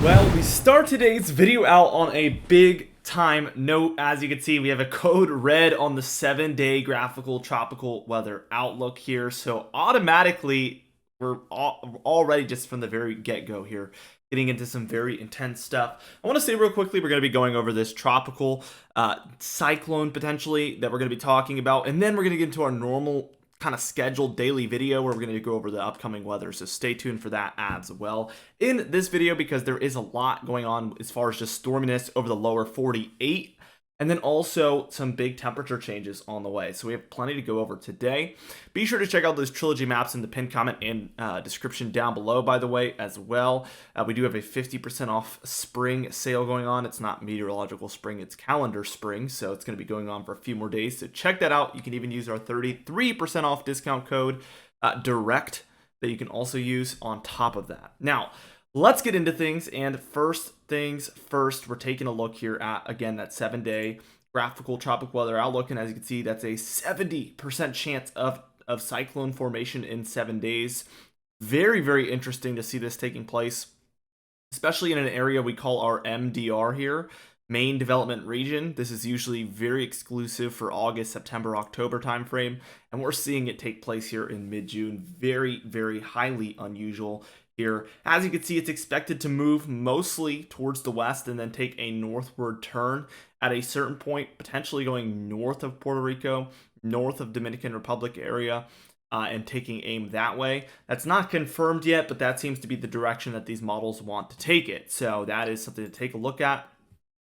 Well, we start today's video out on a big time note. As you can see, we have a code red on the 7-day graphical tropical weather outlook here. So automatically, we're already just from the very get-go here getting into some very intense stuff. I want to say real quickly, we're going to be going over this tropical cyclone potentially that we're going to be talking about. And then we're going to get into our normal kind of scheduled daily video where we're going to go over the upcoming weather, so stay tuned for that as well in this video, because there is a lot going on as far as just storminess over the lower 48, and then also some big temperature changes on the way. So we have plenty to go over today. Be sure to check out those trilogy maps in the pinned comment and description down below, by the way, as well. We do have a 50% off spring sale going on. It's not meteorological spring, it's calendar spring, so it's going to be going on for a few more days. So check that out. You can even use our 33% off discount code direct that you can also use on top of that. Now, let's get into things, and first things first, we're taking a look here at, again, that 7-day graphical tropical weather outlook, and as you can see, that's a 70% chance of cyclone formation in 7 days. Very, very interesting to see this taking place, especially in an area we call our MDR here, main development region. This is usually very exclusive for August, September, October timeframe, and we're seeing it take place here in mid-June. Very, very highly unusual here. As you can see, it's expected to move mostly towards the west and then take a northward turn at a certain point, potentially going north of Puerto Rico, north of Dominican Republic area, and taking aim that way. That's not confirmed yet, but that seems to be the direction that these models want to take it. So that is something to take a look at.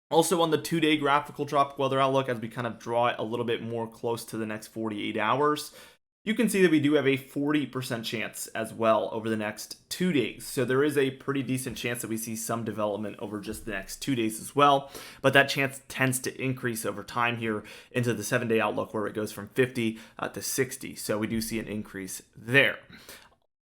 Also on the 2-day graphical tropical weather outlook, as we kind of draw it a little bit more close to the next 48 hours, you can see that we do have a 40% chance as well over the next 2 days. So there is a pretty decent chance that we see some development over just the next 2 days as well. But that chance tends to increase over time here into the 7-day outlook, where it goes from 50 to 60. So we do see an increase there.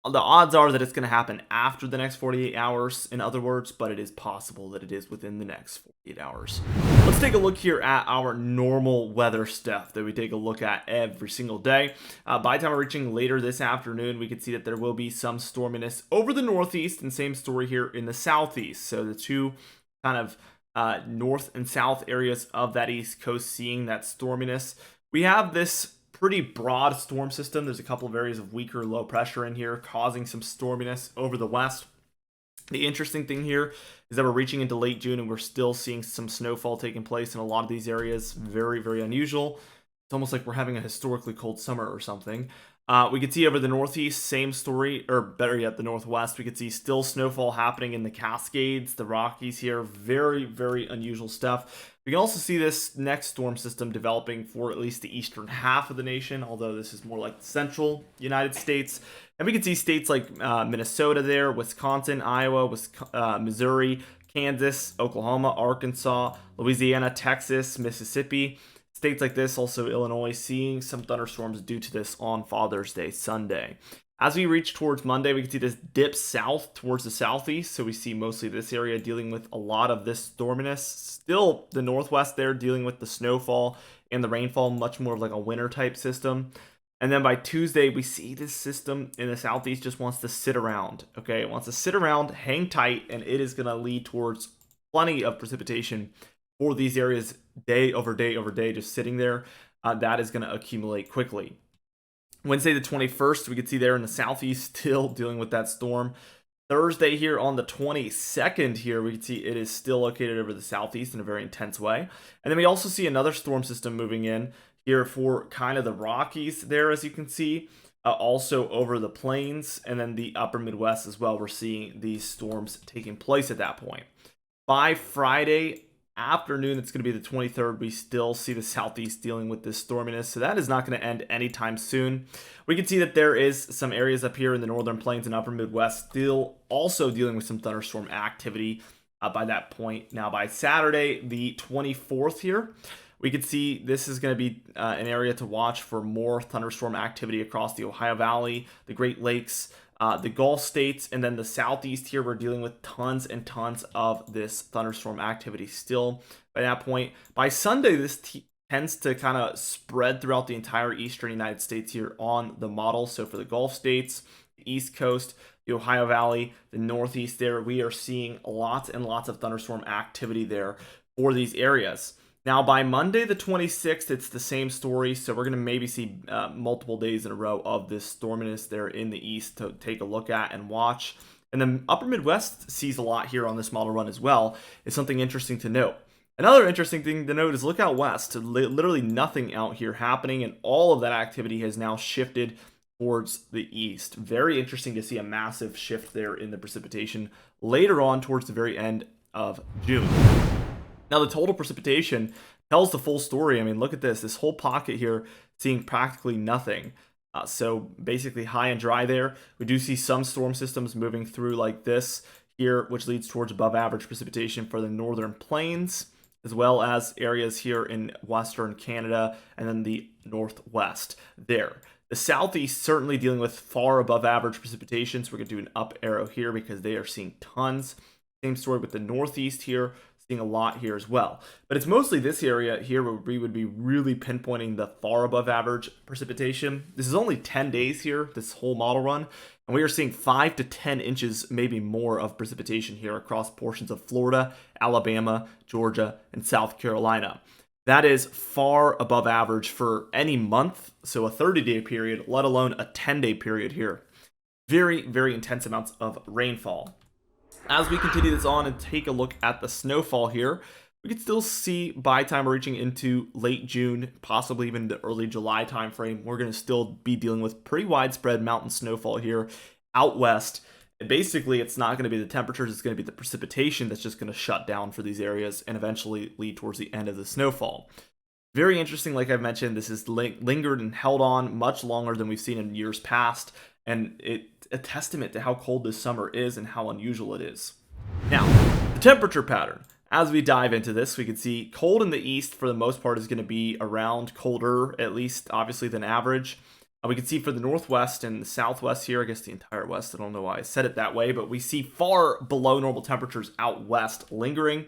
The odds are that it's going to happen after the next 48 hours, in other words, but it is possible that it is within the next 48 hours. Let's take a look here at our normal weather stuff that we take a look at every single day. By the time we're reaching later this afternoon, we can see that there will be some storminess over the northeast, and same story here in the southeast. So the two kind of north and south areas of that east coast seeing that storminess. We have this pretty broad storm system. There's a couple of areas of weaker low pressure in here causing some storminess over the west. The interesting thing here is that we're reaching into late June and we're still seeing some snowfall taking place in a lot of these areas. Very, very unusual. It's almost like we're having a historically cold summer or something. We could see over the northeast, same story, or better yet, the northwest. We could see still snowfall happening in the Cascades, the Rockies here. Very, very unusual stuff. We can also see this next storm system developing for at least the eastern half of the nation, although this is more like the central United States. And we can see states like Minnesota there, Wisconsin, Iowa, Missouri, Kansas, Oklahoma, Arkansas, Louisiana, Texas, Mississippi. States like this, also Illinois, seeing some thunderstorms due to this on Father's Day, Sunday. As we reach towards Monday, we can see this dip south towards the southeast. So we see mostly this area dealing with a lot of this storminess. Still the northwest there dealing with the snowfall and the rainfall, much more of like a winter type system. And then by Tuesday, we see this system in the southeast just wants to sit around. Okay, it wants to sit around, hang tight, and it is going to lead towards plenty of precipitation for these areas day over day over day, just sitting there. That is going to accumulate quickly. Wednesday the 21st, we can see there in the southeast still dealing with that storm. Thursday here on the 22nd here, we can see it is still located over the southeast in a very intense way. And then we also see another storm system moving in here for kind of the Rockies there, as you can see. Also over the plains and then the upper Midwest as well. We're seeing these storms taking place at that point. By Friday afternoon, it's going to be the 23rd, we still see the southeast dealing with this storminess, so that is not going to end anytime soon. We can see that there is some areas up here in the northern plains and upper Midwest still also dealing with some thunderstorm activity by that point. Now by Saturday the 24th here, we can see this is going to be an area to watch for more thunderstorm activity across the Ohio Valley, the Great Lakes, the Gulf states, and then the southeast here. We're dealing with tons and tons of this thunderstorm activity still by that point. By Sunday, this tends to kind of spread throughout the entire eastern United States here on the model. So for the Gulf states, the East Coast, the Ohio Valley, the Northeast there. We are seeing lots and lots of thunderstorm activity there for these areas. Now, by Monday the 26th, it's the same story. So we're going to maybe see multiple days in a row of this storminess there in the east to take a look at and watch. And the upper Midwest sees a lot here on this model run as well. It's something interesting to note. Another interesting thing to note is look out west. Literally nothing out here happening, and all of that activity has now shifted towards the east. Very interesting to see a massive shift there in the precipitation later on towards the very end of June. Now, the total precipitation tells the full story. I mean, look at this whole pocket here seeing practically nothing. So basically high and dry there. We do see some storm systems moving through like this here, which leads towards above average precipitation for the northern plains, as well as areas here in western Canada and then the northwest there. The southeast certainly dealing with far above average precipitation, so we're going to do an up arrow here because they are seeing tons. Same story with the northeast here, seeing a lot here as well. But it's mostly this area here where we would be really pinpointing the far above average precipitation. This is only 10 days here, this whole model run, and we are seeing 5 to 10 inches, maybe more, of precipitation here across portions of Florida, Alabama, Georgia, and South Carolina. That is far above average for any month, so a 30-day period, let alone a 10-day period here. Very, very intense amounts of rainfall. As we continue this on and take a look at the snowfall here, we can still see by time we're reaching into late June, possibly even the early July timeframe, we're going to still be dealing with pretty widespread mountain snowfall here out west. And basically, it's not going to be the temperatures, it's going to be the precipitation that's just going to shut down for these areas and eventually lead towards the end of the snowfall. Very interesting, like I've mentioned, this has lingered and held on much longer than we've seen in years past, and it's a testament to how cold this summer is and how unusual it is. Now, the temperature pattern. As we dive into this, we can see cold in the east for the most part is going to be around colder, at least obviously than average. We can see for the northwest and the southwest here, I guess the entire west, I don't know why I said it that way, but we see far below normal temperatures out west lingering.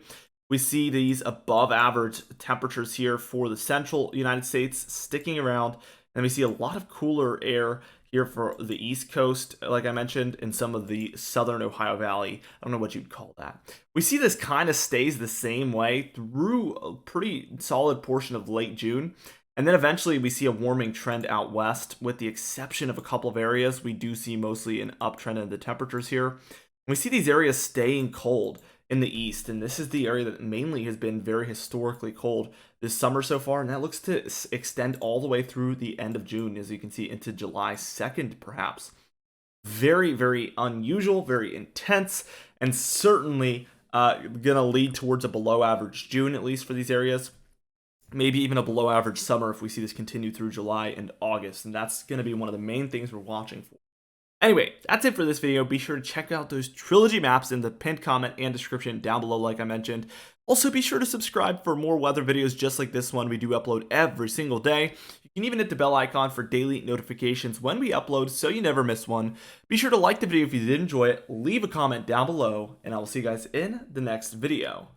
We see these above average temperatures here for the central United States sticking around, and we see a lot of cooler air here for the East Coast, like I mentioned, in some of the southern Ohio Valley. I don't know what you'd call that. We see this kind of stays the same way through a pretty solid portion of late June. And then eventually we see a warming trend out west, with the exception of a couple of areas. We do see mostly an uptrend in the temperatures here. We see these areas staying cold in the east, and this is the area that mainly has been very historically cold this summer so far, and that looks to extend all the way through the end of June, as you can see, into July 2nd perhaps. Very, very unusual, very intense, and certainly gonna lead towards a below average June, at least for these areas. Maybe even a below average summer if we see this continue through July and August, and that's going to be one of the main things we're watching for. Anyway, that's it for this video. Be sure to check out those trilogy maps in the pinned comment and description down below, like I mentioned. Also, be sure to subscribe for more weather videos just like this one. We do upload every single day. You can even hit the bell icon for daily notifications when we upload so you never miss one. Be sure to like the video if you did enjoy it, leave a comment down below, and I will see you guys in the next video.